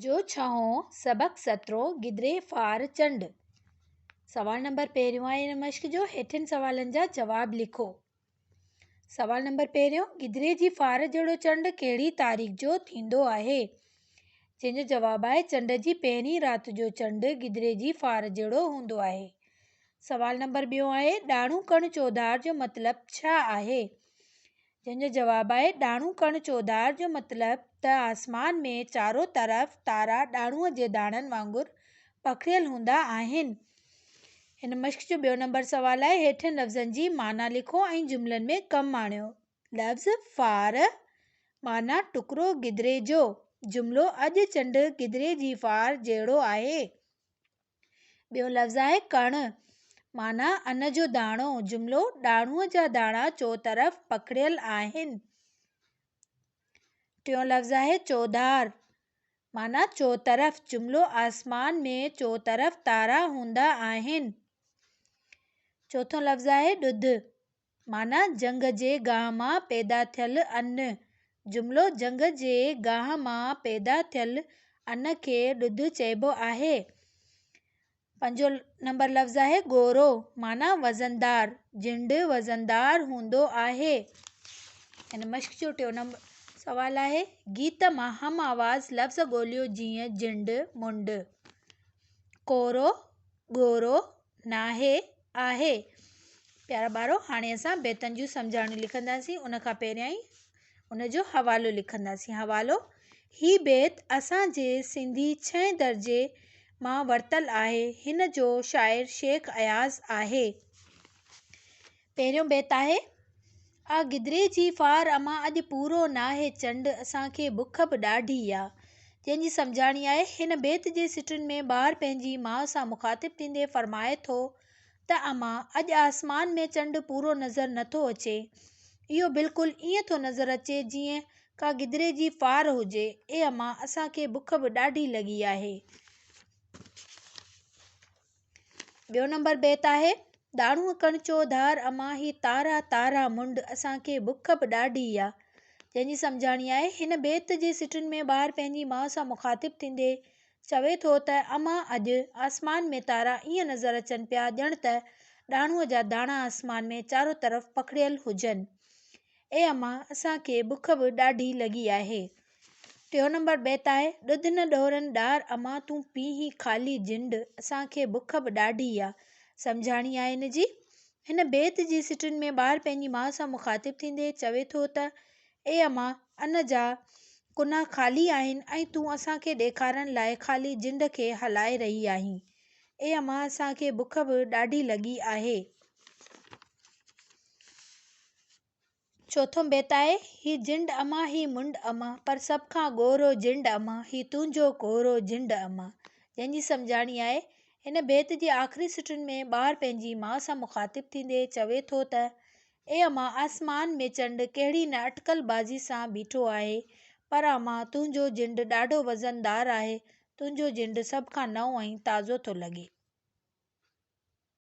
जो छहों सबक सतरो गिदरे फार चंड। सवाल नंबर पहिरियों आहे हिन मश्क जो। हेठिन सवालनि जा जवाब लिखो। सवाल नंबर पहिरियों, गिदरे जी फार जहिड़ो चंड कहिड़ी तारीख़ जो थींदो आहे? जंहिंजो जवाब आहे चंड जी पहिरीं राति जो चंड गिदरे जी फार जहिड़ो हूंदो आहे। सवाल नंबर ॿियों आहे ॾाढ़ूं कण चौधार जो मतिलबु छा आहे? जंहिंजो जवाब आहे ॾाढ़ूं कण चौधार जो मतिलबु त आसमान में चारो तरफ़ तारा ॾाढ़ूअ जे दाणनि वांगुरु पखिड़ियल हूंदा आहिनि। हिन मश्क जो ॿियो नंबर सवाल आहे हेठिन लफ़्ज़नि जी माना लिखो ऐं जुमलनि में कमु आणियो। लफ़्ज़ फार माना टुकड़ो गिदरे जो। जुमिलो अॼु चंड गिदरे जी फार जहिड़ो आहे। ॿियो लफ़्ज़ आहे कण माना अन जो दाणो। जुमिलो ॾाढ़ूअ जा दाणा चोतरफ़ पखिड़ियल आहिनि। टियों लफ़्ज़ आहे चौधार माना चोतरफ़। जुमिलो आसमान में चोतरफ़ तारा हूंदा आहिनि। चौथों लफ़्ज़ आहे ॾुध माना जंग जे गाह मां पैदा थियल अन्न। जुमिलो जंग जे गाह मां पैदा थियल अन्न खे ॾुध चइबो आहे। पंजो नंबर लफ़्ज़ आहे गोरो माना वज़नदार। जिंड वज़नदार हूंदो आहे। हिन मश्क जो टियों नंबर सवाल आहे गीत मां हम आवाज़ लफ़्ज़ ॻोल्हियो जीअं जिंड मुंड। कोरो गोरो नाहे आहे। प्यारा ॿारो, हाणे असां बेतनि जूं सम्झाणियूं लिखंदासीं। उन खां पहिरियां ई उन जो हवालो लिखंदासीं। हवालो, ही बेत असांजे सिंधी 6 दर्जे मां वरितलु आहे। हिन जो शाइर शेख अयाज़ आहे। पहिरियों बेत आहे आ गिदरे जी फार अमां अॼु पूरो नाहे चंड असांखे बुख बि ॾाढी आहे। जंहिंजी सम्झाणी आहे हिन बेत जे सिटुनि में ॿार पंहिंजी माउ सां मुखातिबु थींदे फ़रमाए थो त अमां अॼु आसमान में चंड पूरो नज़र नथो अचे। इहो बिल्कुलु ईअं थो नज़र अचे जीअं का गिदरे जी फार हुजे। ए अमां असांखे बुख बि ॾाढी लॻी आहे। ॿियो नंबर बेत आहे ॾाढ़ूं कण चौधार अमां ही तारा तारा मुंड असांखे बुख बि ॾाढी आहे। जंहिंजी सम्झाणी आहे हिन बेत जे सिटुनि में ॿार पंहिंजी माउ सां मुखातिबु थींदे चवे थो त अमां अॼु आसमान में तारा ईअं नज़र अचनि पिया ॼण त ॾाढ़ूअ जा दाणा आसमान में चारो तरफ़ पखिड़ियल हुजनि। ए अमां असांखे बुख बि ॾाढी लॻी आहे। टियों नंबर बेत आहे ॾुध न ॾोरनि ॾार अमां तूं पीउ ख़ाली जिंड असांखे बुख बि ॾाढी आहे। सम्झाणी आहे हिन जी हिन बेत जी सिटुनि में ॿार पंहिंजी माउ सां मुखातिबु थींदे चवे थो त ए अमां अन जा कुना ख़ाली आहिनि ऐं तूं असांखे ॾेखारण लाइ ख़ाली जिंड खे हलाए रही आहीं। ए अमां असांखे बुख बि ॾाढी लॻी आहे। चौथों बेत आहे ही जिंड अमां ही मुंड अमां पर सभ खां ॻोरो जिंड अमां ही तुंहिंजो कोरो जिंड अमां। जंहिंजी सम्झाणी आहे हिन बेत जी आख़िरी सिटुनि में ॿार पंहिंजी माउ सां मुखातिबु थींदे चवे थो त ए अमां आसमान में चंड कहिड़ी न अटकल बाज़ी सां बीठो आहे पर अमां तुंहिंजो जिंड ॾाढो वज़नदार आहे। तुंहिंजो जिंड सभ खां नओं ऐं ताज़ो थो लॻे।